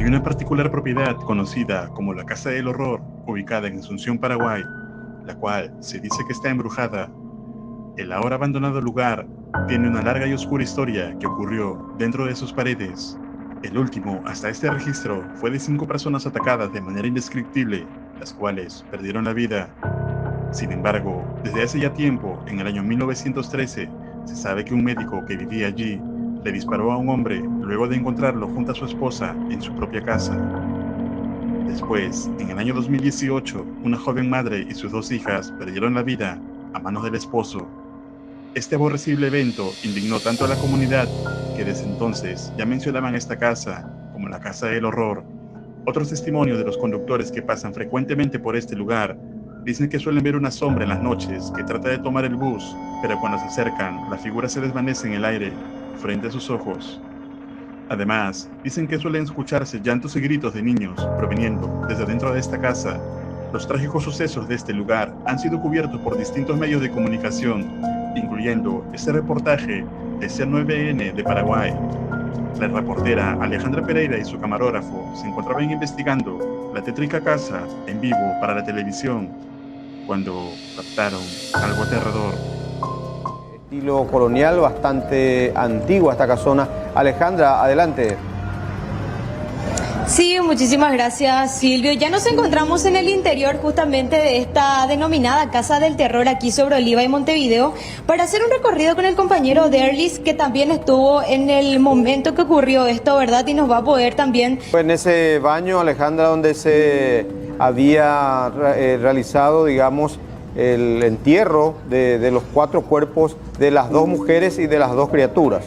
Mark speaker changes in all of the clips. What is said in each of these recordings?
Speaker 1: una particular propiedad conocida como la Casa del Horror, ubicada en Asunción, Paraguay, la cual se dice que está embrujada. El ahora abandonado lugar tiene una larga y oscura historia que ocurrió dentro de sus paredes. El último, hasta este registro, fue de 5 personas atacadas de manera indescriptible, las cuales perdieron la vida. Sin embargo, desde hace ya tiempo, en el año 1913, se sabe que un médico que vivía allí le disparó a un hombre luego de encontrarlo junto a su esposa en su propia casa. Después, en el año 2018, una joven madre y sus 2 hijas perdieron la vida a manos del esposo. Este aborrecible evento indignó tanto a la comunidad que desde entonces ya mencionaban esta casa como la Casa del Horror. Otros testimonios de los conductores que pasan frecuentemente por este lugar dicen que suelen ver una sombra en las noches que trata de tomar el bus, pero cuando se acercan, la figura se desvanece en el aire frente a sus ojos. Además, dicen que suelen escucharse llantos y gritos de niños proveniendo desde dentro de esta casa. Los trágicos sucesos de este lugar han sido cubiertos por distintos medios de comunicación, incluyendo este reportaje de C9N de Paraguay. La reportera Alejandra Pereira y su camarógrafo se encontraban investigando la tétrica casa en vivo para la televisión cuando captaron algo aterrador.
Speaker 2: Estilo colonial, bastante antigua esta casona. Alejandra, adelante.
Speaker 3: Sí, muchísimas gracias, Silvio. Ya nos encontramos en el interior justamente de esta denominada Casa del Terror aquí sobre Oliva y Montevideo para hacer un recorrido con el compañero Derlis, que también estuvo en el momento que ocurrió esto, ¿verdad? Y nos va a poder también...
Speaker 2: En ese baño, Alejandra, donde se había realizado, digamos, el entierro de los 4 cuerpos de las 2 mujeres y de las 2 criaturas.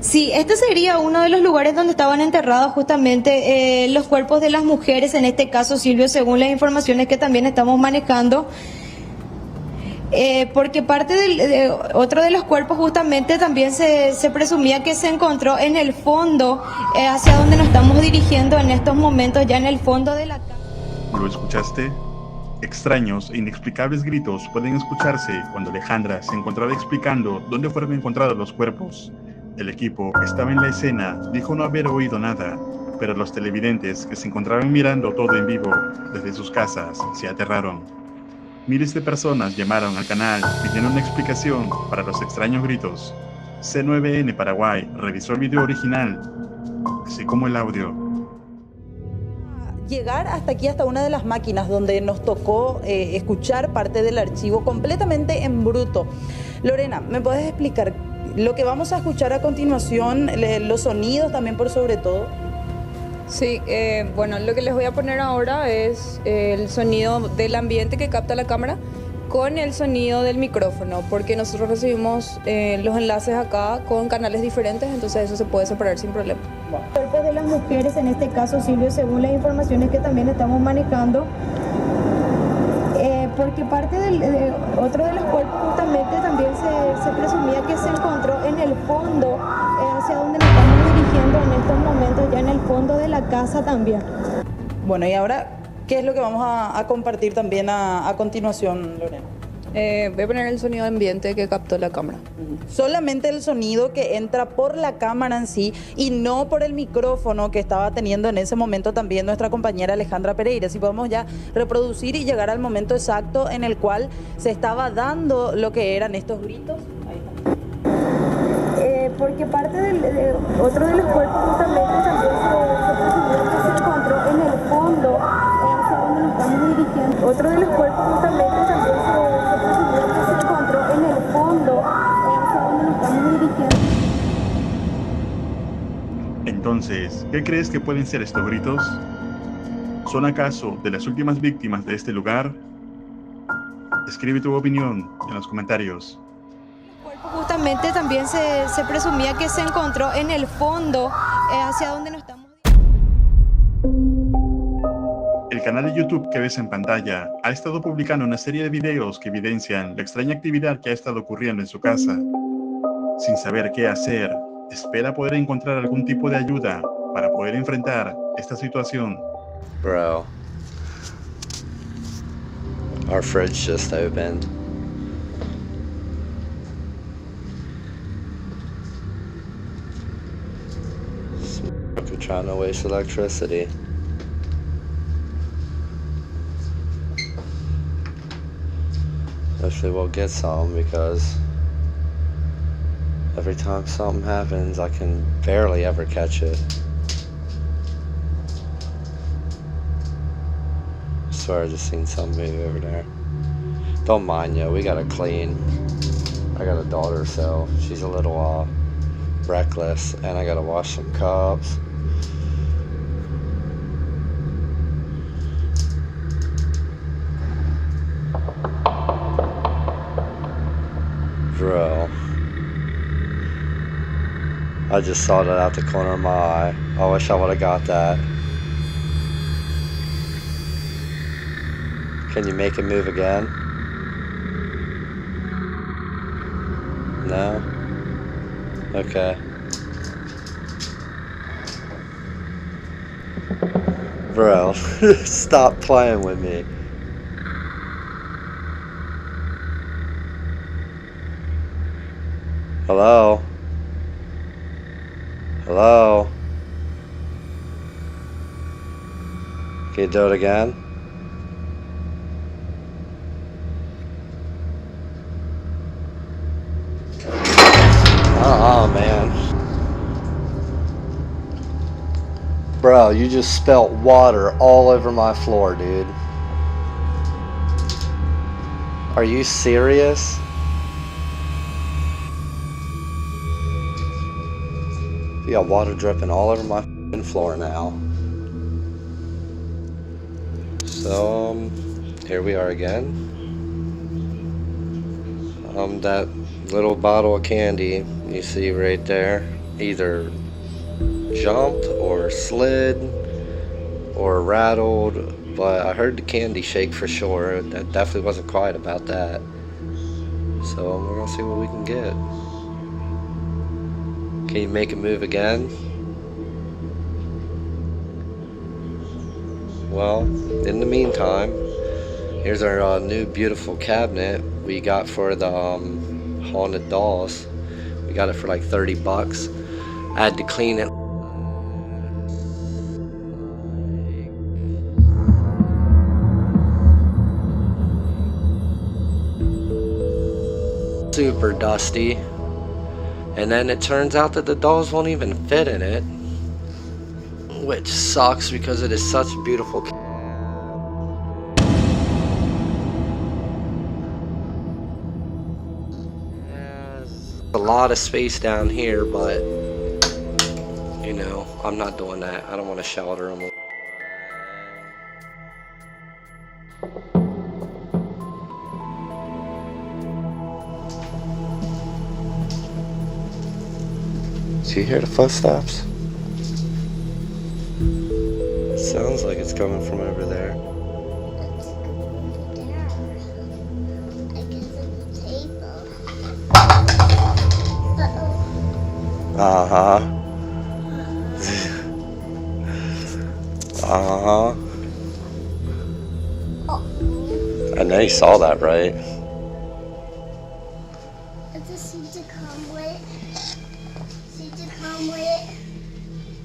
Speaker 3: Sí, este sería uno de los lugares donde estaban enterrados justamente los cuerpos de las mujeres, en este caso, Silvio, según las informaciones que también estamos manejando. Porque parte otro de los cuerpos justamente también se presumía que se encontró en el fondo, hacia donde nos estamos dirigiendo en estos momentos, ya en el fondo de la casa.
Speaker 1: ¿Lo escuchaste? Extraños e inexplicables gritos pueden escucharse cuando Alejandra se encontraba explicando dónde fueron encontrados los cuerpos. El equipo que estaba en la escena dijo no haber oído nada, pero los televidentes que se encontraban mirando todo en vivo desde sus casas se aterraron. Miles de personas llamaron al canal pidiendo una explicación para los extraños gritos. C9N Paraguay revisó el video original, así como el audio.
Speaker 4: Llegar hasta aquí, hasta una de las máquinas donde nos tocó escuchar parte del archivo completamente en bruto. Lorena, ¿me puedes explicar lo que vamos a escuchar a continuación, los sonidos también por sobre todo?
Speaker 5: Sí, bueno, lo que les voy a poner ahora es el sonido del ambiente que capta la cámara con el sonido del micrófono, porque nosotros recibimos los enlaces acá con canales diferentes, entonces eso se puede separar sin problema.
Speaker 3: El cuerpo de las mujeres, en este caso, Silvio, según las informaciones que también estamos manejando, porque parte otro de los cuerpos justamente también se presumía que se encontró en el fondo, hacia donde nos estamos dirigiendo en estos momentos, ya en el fondo de la casa también.
Speaker 4: Bueno, y ahora, ¿qué es lo que vamos a compartir también a continuación, Lorena?
Speaker 5: Voy a poner el sonido de ambiente que captó la cámara.
Speaker 4: Solamente el sonido que entra por la cámara en sí y no por el micrófono que estaba teniendo en ese momento también nuestra compañera Alejandra Pereira. Si podemos ya reproducir y llegar al momento exacto en el cual se estaba dando lo que eran estos gritos. Ahí está.
Speaker 3: Porque parte otro de los cuerpos justamente también se presumía que se encontró en el fondo, hacia donde nos estamos dirigiendo. Otro de los cuerpos justamente también se presumía que se encontró en el fondo, hacia donde nos estamos dirigiendo.
Speaker 1: Entonces, ¿qué crees que pueden ser estos gritos? ¿Son acaso de las últimas víctimas de este lugar? Escribe tu opinión en los comentarios.
Speaker 3: Justamente también se presumía que se encontró en el fondo, hacia donde nos estamos...
Speaker 1: El canal de YouTube que ves en pantalla ha estado publicando una serie de videos que evidencian la extraña actividad que ha estado ocurriendo en su casa. Sin saber qué hacer, espera poder encontrar algún tipo de ayuda para poder enfrentar esta situación.
Speaker 6: Bro, our fridge just opened. trying to waste electricity. Hopefully we'll get some, because every time something happens, I can barely ever catch it. I swear I just seen something move over there. Don't mind you, we gotta clean. I got a daughter, so she's a little reckless, and I gotta wash some cups. Bro, I just saw that out the corner of my eye. I wish I would have got that. Can you make it move again? No? Okay. Bro, stop playing with me. Hello? Hello? Can you do it again? Oh man. Bro, you just spilt water all over my floor, dude. Are you serious? You got water dripping all over my floor now. So, here we are again. That little bottle of candy you see right there either jumped or slid or rattled, but I heard the candy shake for sure. That definitely wasn't quiet about that. So we're gonna see what we can get. Can you make it move again? Well, in the meantime, here's our new beautiful cabinet we got for the haunted dolls. We got it for like 30 bucks. I had to clean it. Super dusty. And then it turns out that the dolls won't even fit in it, which sucks because it is such a beautiful a lot of space down here, but you know, I'm not doing that. I don't want to shelter them. Do you hear the footsteps? Sounds like it's coming from over there. Uh-huh. Uh-huh. I know you saw that, right?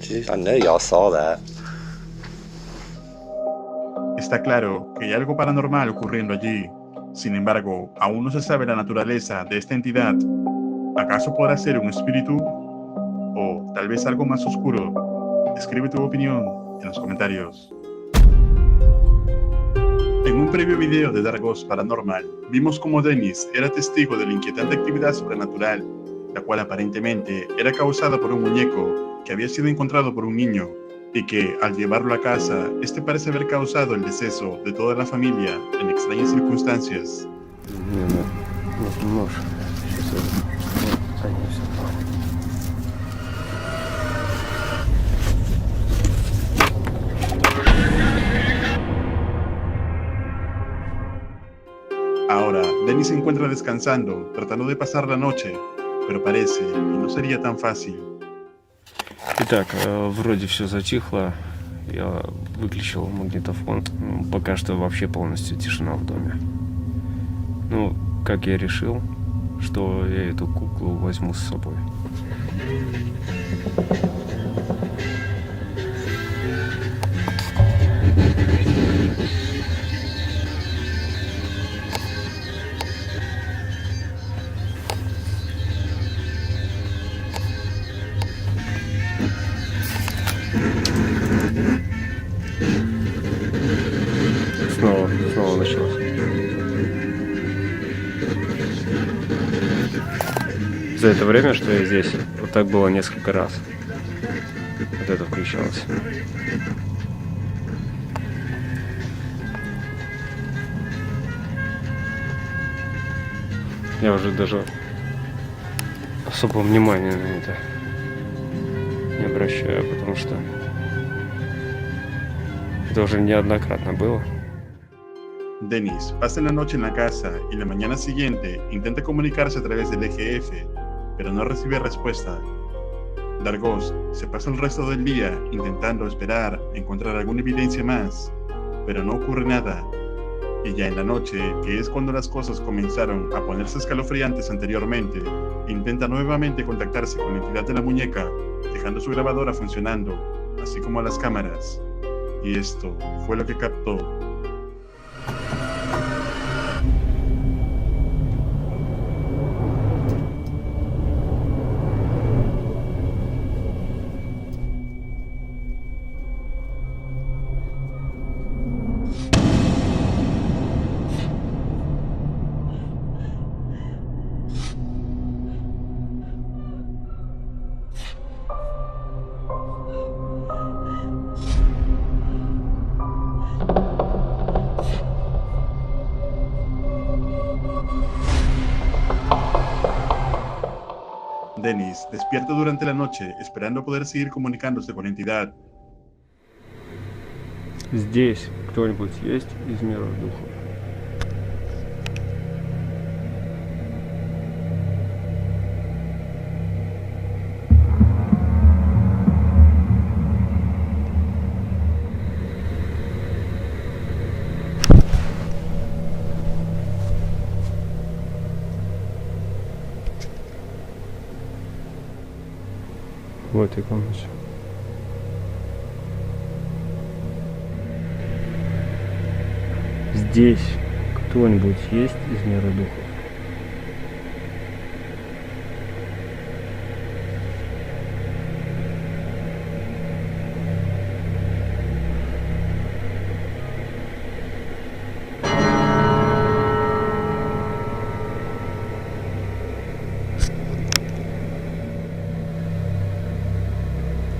Speaker 6: Jeez, I know y'all saw that.
Speaker 1: Está claro que hay algo paranormal ocurriendo allí. Sin embargo, aún no se sabe la naturaleza de esta entidad. ¿Acaso podrá ser un espíritu? ¿O tal vez algo más oscuro? Escribe tu opinión en los comentarios. En un previo video de Dark Ghost Paranormal, vimos cómo Dennis era testigo de la inquietante actividad sobrenatural, la cual aparentemente era causada por un muñeco que había sido encontrado por un niño, y que, al llevarlo a casa, este parece haber causado el deceso de toda la familia en extrañas circunstancias. Ahora, Dennis se encuentra descansando, tratando de pasar la noche, pero parece que no sería tan fácil.
Speaker 7: Итак, вроде все затихло, я выключил магнитофон, пока что вообще полностью тишина в доме. Ну, как я решил, что я эту куклу возьму с собой. снова началось. За это время, что я здесь, вот так было несколько раз. Вот это включалось. Я уже даже особого внимания на это не обращаю, потому что это уже неоднократно было.
Speaker 1: Dennis pasa la noche en la casa y la mañana siguiente intenta comunicarse a través del EGF, pero no recibe respuesta. Dargos se pasa el resto del día intentando esperar encontrar alguna evidencia más, pero no ocurre nada. Y ya en la noche, que es cuando las cosas comenzaron a ponerse escalofriantes anteriormente, intenta nuevamente contactarse con la entidad de la muñeca, dejando su grabadora funcionando, así como las cámaras. Y esto fue lo que captó. Dennis despierta durante la noche esperando poder seguir comunicándose con la entidad.
Speaker 7: Здесь кто-нибудь есть из мира духов? В этой комнате. Здесь кто-нибудь есть из мира духов?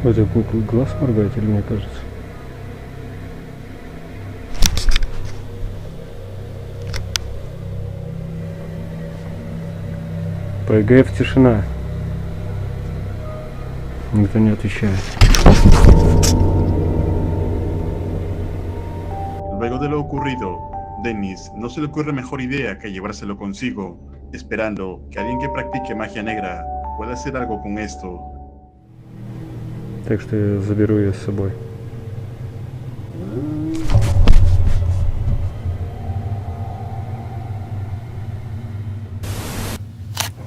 Speaker 7: В этой кукле глаз моргает или мне кажется? По ЭГФ тишина. Никто не отвечает.
Speaker 1: Luego de lo ocurrido, Dennis no se le ocurre mejor idea que llevárselo consigo, esperando que alguien que practique magia negra pueda hacer algo con esto.
Speaker 7: Так что я заберу ее с собой.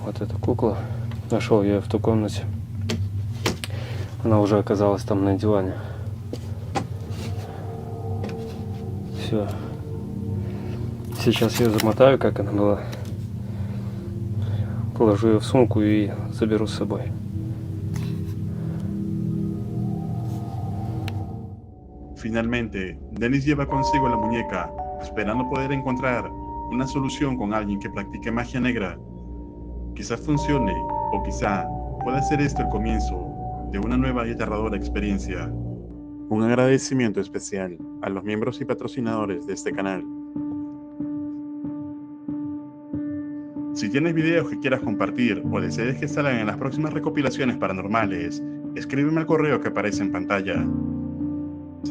Speaker 7: Вот эта кукла. Нашел я ее в той комнате. Она уже оказалась там на диване. Все. Сейчас я ее замотаю, как она была. Положу ее в сумку и заберу с собой.
Speaker 1: Finalmente, Dennis lleva consigo la muñeca, esperando poder encontrar una solución con alguien que practique magia negra. Quizá funcione, o quizá pueda ser esto el comienzo de una nueva y aterradora experiencia. Un agradecimiento especial a los miembros y patrocinadores de este canal. Si tienes videos que quieras compartir o desees que salgan en las próximas recopilaciones paranormales, escríbeme al correo que aparece en pantalla.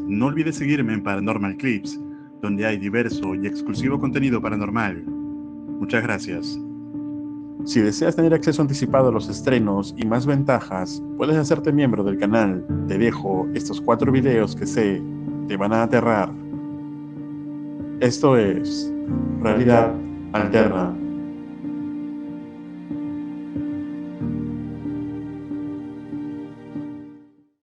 Speaker 1: No olvides seguirme en Paranormal Clips, donde hay diverso y exclusivo contenido paranormal. Muchas gracias. Si deseas tener acceso anticipado a los estrenos y más ventajas, puedes hacerte miembro del canal. Te dejo estos 4 videos que sé te van a aterrar. Esto es Realidad Alterna.